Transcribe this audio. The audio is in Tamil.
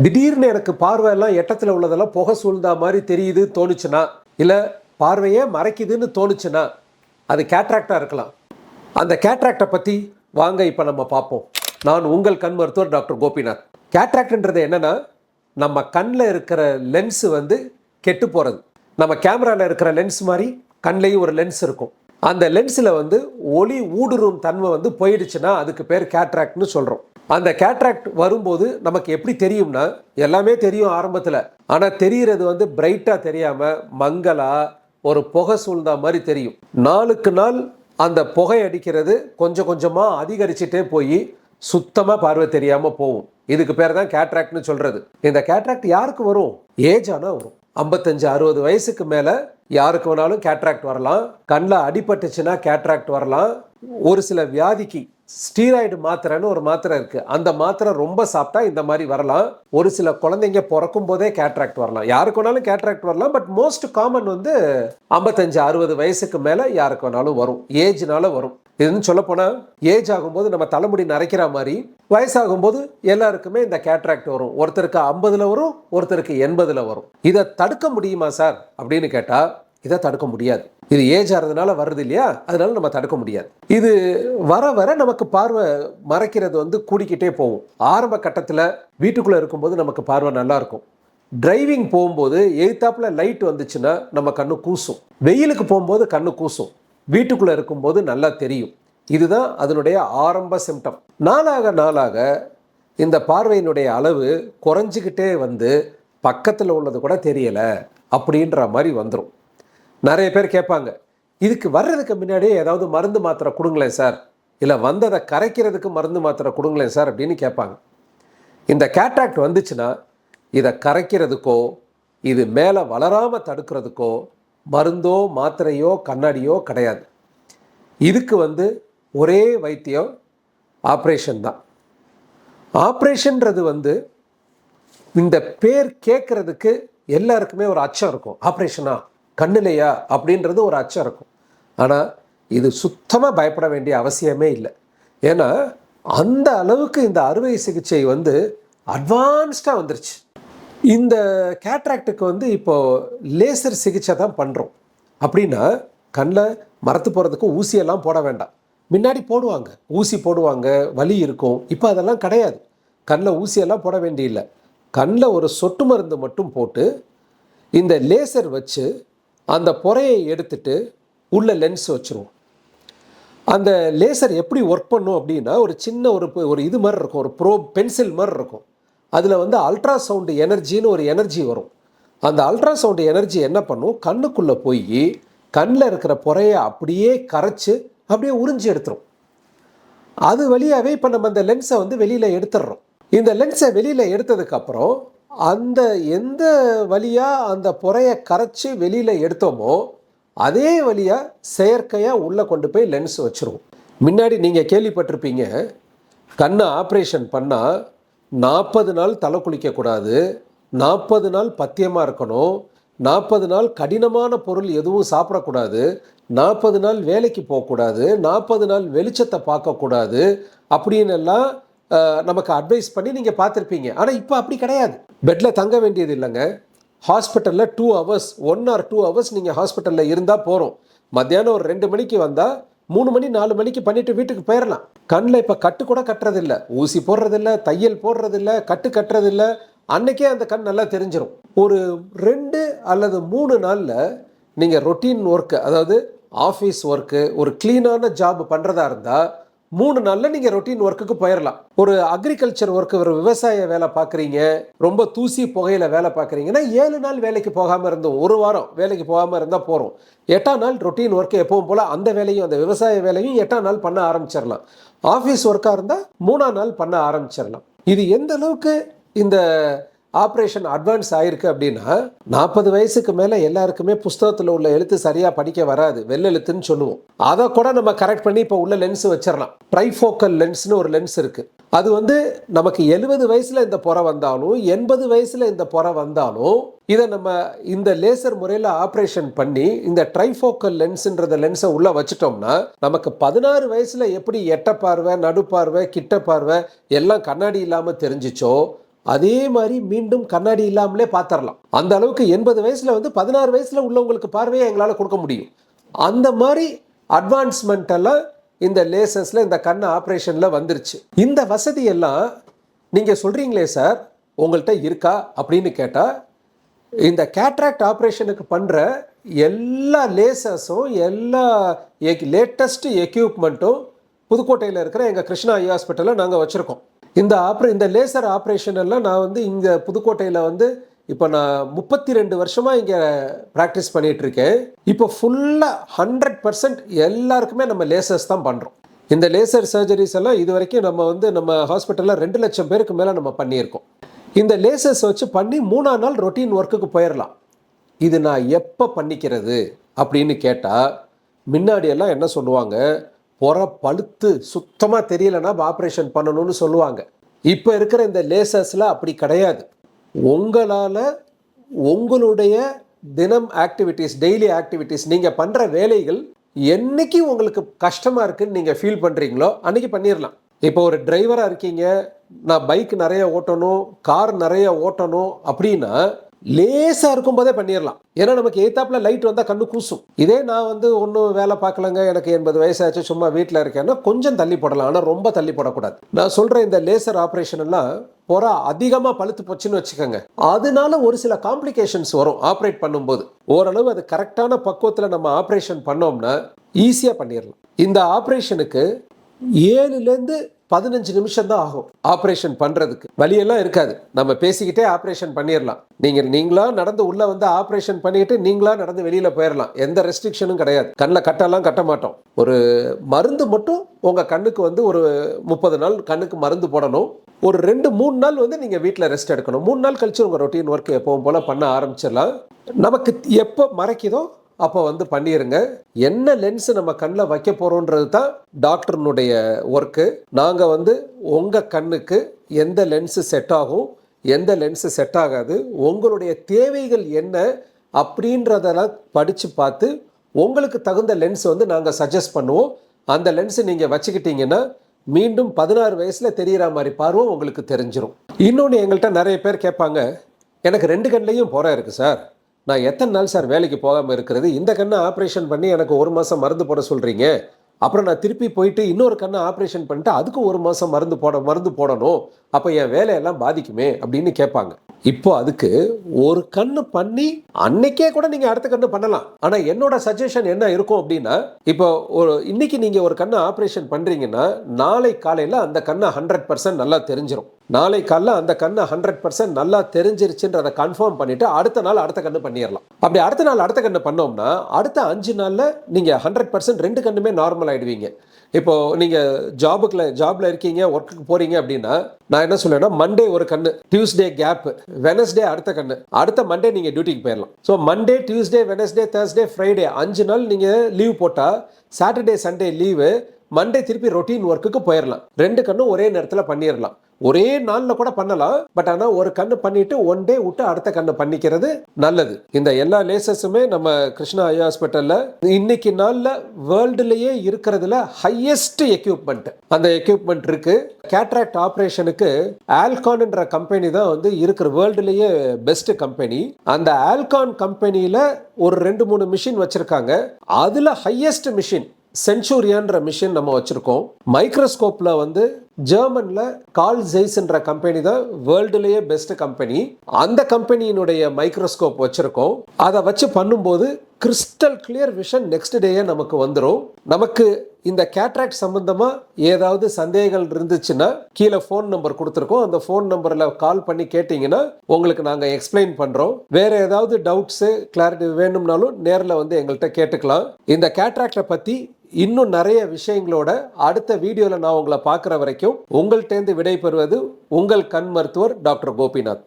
திடீர்னு எனக்கு பார்வை எல்லாம் எட்டத்தில் உள்ளதெல்லாம் புகை சூழ்ந்தா மாதிரி தெரியுது தோணுச்சுன்னா, இல்லை பார்வையே மறைக்குதுன்னு தோணுச்சுன்னா அது கேட்ராக்டாக இருக்கலாம். அந்த கேட்ராக்டை பற்றி வாங்க இப்போ நம்ம பார்ப்போம். நான் உங்கள் கண் மருத்துவர் டாக்டர் கோபிநாத். கேட்ராக்ட்ன்றது என்னென்னா, நம்ம கண்ணில் இருக்கிற லென்ஸு கெட்டு போகிறது. நம்ம கேமராவில் இருக்கிற லென்ஸ் மாதிரி கண்ணிலையும் ஒரு லென்ஸ் இருக்கும். அந்த லென்ஸில் ஒளி ஊடுருவும் தன்மை போயிடுச்சுன்னா அதுக்கு பேர் கேட்ராக்ட்னு சொல்கிறோம். அந்த கேட்ராக்ட் வரும்போது நமக்கு எப்படி தெரியும்னா, எல்லாமே தெரியும் ஆரம்பத்தில், ஆனால் தெரிகிறது பிரைட்டாக தெரியாமல் மங்கலா ஒரு புகை சூழ்ந்தா மாதிரி தெரியும். நாளுக்கு நாள் அந்த புகை அடிக்கிறது கொஞ்சம் கொஞ்சமாக அதிகரிச்சுட்டே போய் சுத்தமாக பார்வை தெரியாமல் போகும். இதுக்கு பேர் தான் கேட்ராக்ட்னு சொல்கிறது. இந்த கேட்ராக்ட் யாருக்கு வரும்? ஏஜ் ஆனால் வரும். 55-60 வயசுக்கு மேலே யாருக்கு வேணாலும் கேட்ராக்ட் வரலாம். கண்ணில் அடிபட்டுச்சுன்னா கேட்ராக்ட் வரலாம். ஒரு சில வியாதிக்கு ஸ்டீராய்டு மாத்திரைன்னு ஒரு மாத்திரை இருக்குது. அந்த மாத்திரை ரொம்ப சாப்பிட்டா இந்த மாதிரி வரலாம். ஒரு சில குழந்தைங்க பிறக்கும் போதே கேட்ராக்ட் வரலாம். யாருக்கு வேணாலும் கேட்ராக்ட் வரலாம். பட் மோஸ்ட் காமன் 55-60 வயசுக்கு மேலே யாருக்கு வேணாலும் வரும். ஏஜ்னால வரும். இதுன்னு சொல்லப்போனால், ஏஜ் ஆகும்போது நம்ம தலைமுடி நரைக்கிற மாதிரி வயசாகும்போது எல்லாருக்குமே இந்த கேட்ராக்ட் வரும். ஒருத்தருக்கு 50ல் வரும், ஒருத்தருக்கு 80ல் வரும். இதை தடுக்க முடியுமா சார் அப்படின்னு கேட்டால், இதை தடுக்க முடியாது. இது ஏஜ் ஆகிறதுனால வருது இல்லையா, அதனால நம்ம தடுக்க முடியாது. இது வர வர நமக்கு பார்வை மறைக்கிறது கூடிக்கிட்டே போகும். ஆரம்ப கட்டத்தில் வீட்டுக்குள்ளே இருக்கும்போது நமக்கு பார்வை நல்லா இருக்கும். டிரைவிங் போகும்போது எய்த்தாப்பில் லைட் வந்துச்சுன்னா நம்ம கண்ணு கூசும். வெயிலுக்கு போகும்போது கண்ணு கூசும். வீட்டுக்குள்ளே இருக்கும்போது நல்லா தெரியும். இதுதான் அதனுடைய ஆரம்ப சிம்டம். நாளாக நாளாக இந்த பார்வையினுடைய அளவு குறைஞ்சிக்கிட்டே பக்கத்தில் உள்ளது கூட தெரியலை அப்படின்ற மாதிரி வந்துடும். நிறைய பேர் கேட்பாங்க, இதுக்கு வர்றதுக்கு முன்னாடியே ஏதாவது மருந்து மாத்திரை கொடுங்களேன் சார், இல்லை வந்ததை கரைக்கிறதுக்கு மருந்து மாத்திரை கொடுங்களேன் சார் அப்படின்னு கேட்பாங்க. இந்த கேட்ராக்ட் வந்துச்சுன்னா இதை கரைக்கிறதுக்கோ இது மேலே வளராமல் தடுக்கிறதுக்கோ மருந்தோ மாத்திரையோ கண்ணாடியோ கிடையாது. இதுக்கு ஒரே வைத்தியம் ஆப்ரேஷன் தான். ஆப்ரேஷன்றது இந்த பேர் கேட்குறதுக்கு எல்லாருக்குமே ஒரு அச்சம் இருக்கும். ஆப்ரேஷனா, கண்ணுலையா அப்படின்றது ஒரு அச்சம் இருக்கும். ஆனால் இது சுத்தமாக பயப்பட வேண்டிய அவசியமே இல்லை. ஏன்னா அந்த அளவுக்கு இந்த அறுவை சிகிச்சை அட்வான்ஸ்டாக வந்துருச்சு. இந்த கேட்ராக்டுக்கு இப்போது லேசர் சிகிச்சை தான் பண்ணுறோம். அப்படின்னா கண்ணில் மரத்து போகிறதுக்கு ஊசியெல்லாம் போட வேண்டாம். முன்னாடி போடுவாங்க, ஊசி போடுவாங்க, வலி இருக்கும். இப்போ அதெல்லாம் கிடையாது. கண்ணில் ஊசியெல்லாம் போட வேண்டியில்லை. கண்ணில் ஒரு சொட்டு மருந்து மட்டும் போட்டு இந்த லேசர் வச்சு அந்த பொறையை எடுத்துட்டு உள்ள லென்ஸ் வச்சுருவோம். அந்த லேசர் எப்படி ஒர்க் பண்ணும் அப்படின்னா, ஒரு சின்ன ஒரு இது மாதிரி இருக்கும், ஒரு ப்ரோ பென்சில் மாதிரி இருக்கும். அதில் அல்ட்ராசவுண்டு எனர்ஜின்னு ஒரு எனர்ஜி வரும். அந்த அல்ட்ராசவுண்டு எனர்ஜி என்ன பண்ணும், கண்ணுக்குள்ளே போய் கண்ணில் இருக்கிற பொறையை அப்படியே கரைச்சி அப்படியே உறிஞ்சி எடுத்துரும். அது வழியாகவே இப்போ நம்ம அந்த லென்ஸை வெளியில் எடுத்துடுறோம். இந்த லென்ஸை வெளியில் எடுத்ததுக்கப்புறம் அந்த எந்த வழியாக அந்த பொறையை கரைச்சி வெளியில் எடுத்தோமோ அதே வழியாக செயற்கையாக உள்ளே கொண்டு போய் லென்ஸ் வச்சுருவோம். முன்னாடி நீங்கள் கேள்விப்பட்டிருப்பீங்க, கண்ணை ஆப்ரேஷன் பண்ணால் 40 நாள் தலை குளிக்கக்கூடாது, 40 நாள் பத்தியமாக இருக்கணும், 40 நாள் கடினமான பொருள் எதுவும் சாப்பிடக்கூடாது, 40 நாள் வேலைக்கு போகக்கூடாது, 40 நாள் வெளிச்சத்தை பார்க்கக்கூடாது அப்படின்னு எல்லாம் நமக்கு அட்வைஸ் பண்ணி நீங்கள் பார்த்துருப்பீங்க. ஆனால் இப்போ அப்படி கிடையாது. பெட்டில் தங்க வேண்டியது இல்லைங்க. ஹாஸ்பிட்டலில் 2 hours 1 or 2 hours நீங்கள் ஹாஸ்பிட்டலில் இருந்தால் போகிறோம். மத்தியானம் ஒரு 2 மணிக்கு வந்தால் 3 மணி 4 மணிக்கு பண்ணிவிட்டு வீட்டுக்கு போயிடலாம். கண்ணில் இப்போ கட்டு கூட கட்டுறதில்ல, ஊசி போடுறதில்ல, தையல் போடுறதில்ல, கட்டு கட்டுறதில்ல. அன்றைக்கே அந்த கண் நல்லா தெரிஞ்சிடும். ஒரு 2 அல்லது 3 நாளில் நீங்கள் ரொட்டீன் ஒர்க்கு, அதாவது ஆஃபீஸ் ஒர்க்கு, ஒரு க்ளீனான ஜாப் பண்ணுறதா இருந்தால் 3 நாளில் நீங்கள் ரொட்டீன் ஒர்க்குக்கு போயிடலாம். ஒரு அக்ரிகல்ச்சர் ஒர்க்கு, ஒரு விவசாய வேலை பார்க்குறீங்க, ரொம்ப தூசி புகையில் வேலை பார்க்குறீங்கன்னா 7 நாள் வேலைக்கு போகாமல் இருந்தோம், 1 வாரம் வேலைக்கு போகாமல் இருந்தால் போகிறோம். 8ஆம் நாள் ரொட்டீன் ஒர்க்கு எப்பவும் போல் அந்த வேலையும், அந்த விவசாய வேலையும் 8ஆம் நாள் பண்ண ஆரம்பிச்சிடலாம். ஆஃபீஸ் ஒர்க்காக இருந்தால் 3ஆம் நாள் பண்ண ஆரம்பிச்சிடலாம். இது எந்த அளவுக்கு இந்த ஆப்ரேஷன் அட்வான்ஸ் ஆயிருக்கு அப்படின்னா, 40 வயசுக்கு மேலே எல்லாருக்குமே புஸ்தகத்தில் உள்ள எழுத்து சரியாக படிக்க வராது, வெள்ளெழுத்துன்னு சொல்லுவோம். அதை கூட நம்ம கரெக்ட் பண்ணி இப்போ உள்ள லென்ஸ் வச்சிடலாம். ட்ரைஃபோக்கல் லென்ஸ்னு ஒரு லென்ஸ் இருக்குது. அது நமக்கு 70 வயசில் இந்த புறை வந்தாலும் 80 வயசில் இந்த புறை வந்தாலும் இதை நம்ம இந்த லேசர் முறையில் ஆப்ரேஷன் பண்ணி இந்த ட்ரைஃபோக்கல் லென்ஸுன்றத லென்ஸை உள்ளே வச்சுட்டோம்னா, நமக்கு 16 வயசில் எப்படி எட்ட பார்வை, நடுப்பார்வை, கிட்ட பார்வை எல்லாம் கண்ணாடி இல்லாமல் தெரிஞ்சிச்சோ அதே மாதிரி மீண்டும் கண்ணாடி இல்லாமலே பார்த்துடலாம். அந்த அளவுக்கு 80 வயசுல 16 வயசுல உள்ளவங்களுக்கு பார்வையை எங்களால் கொடுக்க முடியும். அந்த மாதிரி அட்வான்ஸ்மெண்ட் எல்லாம் இந்த லேசர்ஸில், இந்த கண் ஆப்ரேஷனில் வந்துருச்சு. இந்த வசதியெல்லாம் நீங்கள் சொல்கிறீங்களே சார், உங்கள்கிட்ட இருக்கா அப்படின்னு கேட்டால், இந்த கேட்ராக்ட் ஆப்ரேஷனுக்கு பண்ணுற எல்லா லேசர்ஸும் எல்லா லேட்டஸ்ட் எக்யூப்மெண்ட்டும் புதுக்கோட்டையில் இருக்கிற எங்கள் கிருஷ்ணா ஐ ஹாஸ்பிட்டலில் நாங்கள் வச்சுருக்கோம். இந்த லேசர் ஆப்ரேஷன் எல்லாம் நான் இங்கே புதுக்கோட்டையில் இப்போ நான் 32 வருஷமாக இங்கே ப்ராக்டிஸ் பண்ணிகிட்ருக்கேன். இப்போ ஃபுல்லாக 100% எல்லாருக்குமே நம்ம லேசர்ஸ் தான் பண்ணுறோம். இந்த லேசர் சர்ஜரிஸ் எல்லாம் இது வரைக்கும் நம்ம ஹாஸ்பிட்டலில் 2 லட்சம் பேருக்கு மேலே நம்ம பண்ணியிருக்கோம். இந்த லேசர்ஸ் வச்சு பண்ணி 3ஆம் நாள் ரொட்டீன் ஒர்க்குக்கு போயிடலாம். இது நான் எப்போ பண்ணிக்கிறது அப்படின்னு கேட்டால், முன்னாடியெல்லாம் என்ன சொல்லுவாங்க, பழுத்து சுத்தமாக தெரியலைன்னா ஆப்ரேஷன் பண்ணணும்னு சொல்லுவாங்க. இப்போ இருக்கிற இந்த லேசர்ஸில் அப்படி கிடையாது. உங்களால் உங்களுடைய தினம் ஆக்டிவிட்டீஸ், டெய்லி ஆக்டிவிட்டீஸ், நீங்கள் பண்ணுற வேலைகள் என்னைக்கு உங்களுக்கு கஷ்டமாக இருக்குன்னு நீங்கள் ஃபீல் பண்ணுறீங்களோ அன்றைக்கி பண்ணிடலாம். இப்போ ஒரு டிரைவராக இருக்கீங்க, நான் பைக் நிறைய ஓட்டணும், கார் நிறைய ஓட்டணும் அப்படின்னா லேசாக இருக்கும்போதே பண்ணிடலாம். ஏன்னா நமக்கு எய்த்தாப்பில் லைட் வந்தால் கண்ணு கூசும். இதே நான் ஒன்றும் வேலை பார்க்கலங்க, எனக்கு 80 வயசாச்சு, சும்மா வீட்டில் இருக்கேன்னா கொஞ்சம் தள்ளி போடலாம், ஆனால் ரொம்ப தள்ளி போடக்கூடாது. நான் சொல்கிற இந்த லேசர் ஆப்ரேஷன் எல்லாம் அதிகமாக பழுத்து போச்சுன்னு வச்சுக்கோங்க, அதனால ஒரு சில காம்ப்ளிகேஷன்ஸ் வரும். ஆப்ரேட் பண்ணும்போது ஓரளவு அது கரெக்டான பக்குவத்தில் நம்ம ஆப்ரேஷன் பண்ணோம்னா ஈஸியாக பண்ணிடலாம். இந்த ஆப்ரேஷனுக்கு 7லேருந்து 15 நிமிஷம் தான் ஆகும் ஆப்ரேஷன் பண்ணுறதுக்கு. வலியெல்லாம் இருக்காது, நம்ம பேசிக்கிட்டே ஆப்ரேஷன் பண்ணிடலாம். நீங்களா நடந்து உள்ளே ஆப்ரேஷன் பண்ணிட்டு நீங்களா நடந்து வெளியில் போயிடலாம். எந்த ரெஸ்ட்ரிக்ஷனும் கிடையாது. கண்ணில் கட்டெல்லாம் கட்ட மாட்டோம். ஒரு மருந்து மட்டும் உங்கள் கண்ணுக்கு ஒரு 30 நாள் கண்ணுக்கு மருந்து போடணும். ஒரு 2-3 நாள் நீங்கள் வீட்டில் ரெஸ்ட் எடுக்கணும். 3 நாள் கழிச்சு உங்கள் ரொட்டீன் ஒர்க் எப்பவும் போல் பண்ண ஆரம்பிச்சிடலாம். நமக்கு எப்போ மறைக்குதோ அப்போ பண்ணிடுங்க. என்ன லென்ஸ் நம்ம கண்ணில் வைக்க போகிறோன்றது தான் டாக்டர்னுடைய ஒர்க்கு. நாங்கள் உங்கள் கண்ணுக்கு எந்த லென்ஸு செட் ஆகும், எந்த லென்ஸு செட் ஆகாது, உங்களுடைய தேவைகள் என்ன அப்படின்றதெல்லாம் படித்து பார்த்து உங்களுக்கு தகுந்த லென்ஸ் நாங்கள் சஜஸ்ட் பண்ணுவோம். அந்த லென்ஸு நீங்கள் வச்சுக்கிட்டீங்கன்னா மீண்டும் 16 வயசில் தெரிகிற மாதிரி பார்வை உங்களுக்கு தெரிஞ்சிடும். இன்னொன்று, எங்கள்கிட்ட நிறைய பேர் கேட்பாங்க, எனக்கு 2 கண்ணிலையும் போகிற இருக்குது சார், நான் எத்தனை நாள் சார் வேலைக்கு போகாமல் இருக்கிறது? இந்த கண்ணை ஆப்ரேஷன் பண்ணி எனக்கு 1 மாதம் மருந்து போட சொல்கிறீங்க, அப்புறம் நான் திருப்பி போயிட்டு இன்னொரு கண்ணை ஆப்ரேஷன் பண்ணிட்டு அதுக்கு 1 மாதம் மருந்து போடணும், அப்போ என் வேலையெல்லாம் பாதிக்குமே அப்படின்னு கேட்பாங்க. இப்போ அதுக்கு ஒரு கண்ணு பண்ணி அன்னைக்கே கூட நீங்கள் அடுத்த கண்ணு பண்ணலாம். ஆனால் என்னோட சஜஷன் என்ன இருக்கும் அப்படின்னா, இப்போ இன்னைக்கு நீங்கள் ஒரு கண்ணை ஆப்ரேஷன் பண்ணுறீங்கன்னா நாளை காலையில் அந்த கண்ணை 100% நல்லா தெரிஞ்சிடும். நாளை காலையில் அந்த கண்ணை 100% நல்லா தெரிஞ்சிருச்சுன்றதை கன்ஃபார்ம் பண்ணிட்டு அடுத்த நாள் அடுத்த கண்ணு பண்ணிடலாம். அப்படி அடுத்த நாள் அடுத்த கண்ணு பண்ணோம்னா அடுத்த 5 நாளில் நீங்கள் 100% 2 கண்ணுமே நார்மல் ஆகிடுவீங்க. இப்போ நீங்கள் ஜாப்ல இருக்கீங்க, ஒர்க்குக்கு போறீங்க அப்படின்னா நான் என்ன சொல்லுவேன்னா, மண்டே ஒரு கண்ணு, டியூஸ்டே கேப், வெனஸ்டே அடுத்த கண்ணு, அடுத்த மண்டே நீங்கள் டியூட்டிக்கு போயிடலாம். So Monday, Tuesday, Wednesday, Thursday, Friday 5 நாள் நீங்கள் லீவ் போட்டால் சாட்டர்டே சண்டே லீவு, மண்டே திருப்பி ரொட்டீன் ஒர்க்குக்கு போயிடலாம். 2 கண்ணும் ஒரே நேரத்தில் பண்ணிடலாம். ஒரே நாளில் கூட பண்ணலாம். பட் ஆனால் ஒரு கண்ணு பண்ணிட்டு 1 டே விட்டு அடுத்த கண்ணு பண்ணிக்கிறது நல்லது. இந்த எல்லா லேசஸுமே நம்ம கிருஷ்ணா ஐ ஹாஸ்பிட்டலில் இன்னைக்கு நாளில் வேர்ல்டுலேயே இருக்கிறதுல ஹையஸ்ட் எக்யூப்மெண்ட், அந்த எக்யூப்மெண்ட் இருக்கு. கேட்ராக்ட் ஆப்ரேஷனுக்கு ஆல்கான்ன்ற கம்பெனி தான் இருக்கிற வேர்ல்டுலேயே பெஸ்ட் கம்பெனி. அந்த ஆல்கான் கம்பெனியில் ஒரு 2-3 மிஷின் வச்சிருக்காங்க. அதில் ஹையஸ்ட் மிஷின் சென்ச்சூரியான்ற மிஷின் நம்ம வச்சிருக்கோம். மைக்ரோஸ்கோப்ல ஜெர்மன்ல கால் ஜெய்ஸ்ன்ற கம்பெனி தான் வேர்ல்டுலேயே பெஸ்ட் கம்பெனி. அந்த கம்பெனியினுடைய மைக்ரோஸ்கோப் வச்சிருக்கோம். அதை வச்சு பண்ணும்போது கிறிஸ்டல் கிளியர் விஷன் நெக்ஸ்ட் டேயே நமக்கு வந்துடும். நமக்கு இந்த கேட்ராக்ட் சம்பந்தமா ஏதாவது சந்தேகங்கள் இருந்துச்சுன்னா கீழே ஃபோன் நம்பர் கொடுத்துருக்கோம். அந்த ஃபோன் நம்பர்ல கால் பண்ணி கேட்டீங்கன்னா உங்களுக்கு நாங்கள் எக்ஸ்பிளைன் பண்றோம். வேற ஏதாவது டவுட்ஸ், கிளாரிட்டி வேணும்னாலும் நேரில் எங்கள்கிட்ட கேட்டுக்கலாம். இந்த கேட்ராக்டை பத்தி இன்னும் நிறைய விஷயங்களோட அடுத்த வீடியோவில் நான் உங்களை பார்க்குற வரைக்கும் உங்கள்கிட்டேருந்து விடை பெறுவது உங்கள் கண் மருத்துவர் டாக்டர் கோபிநாத்.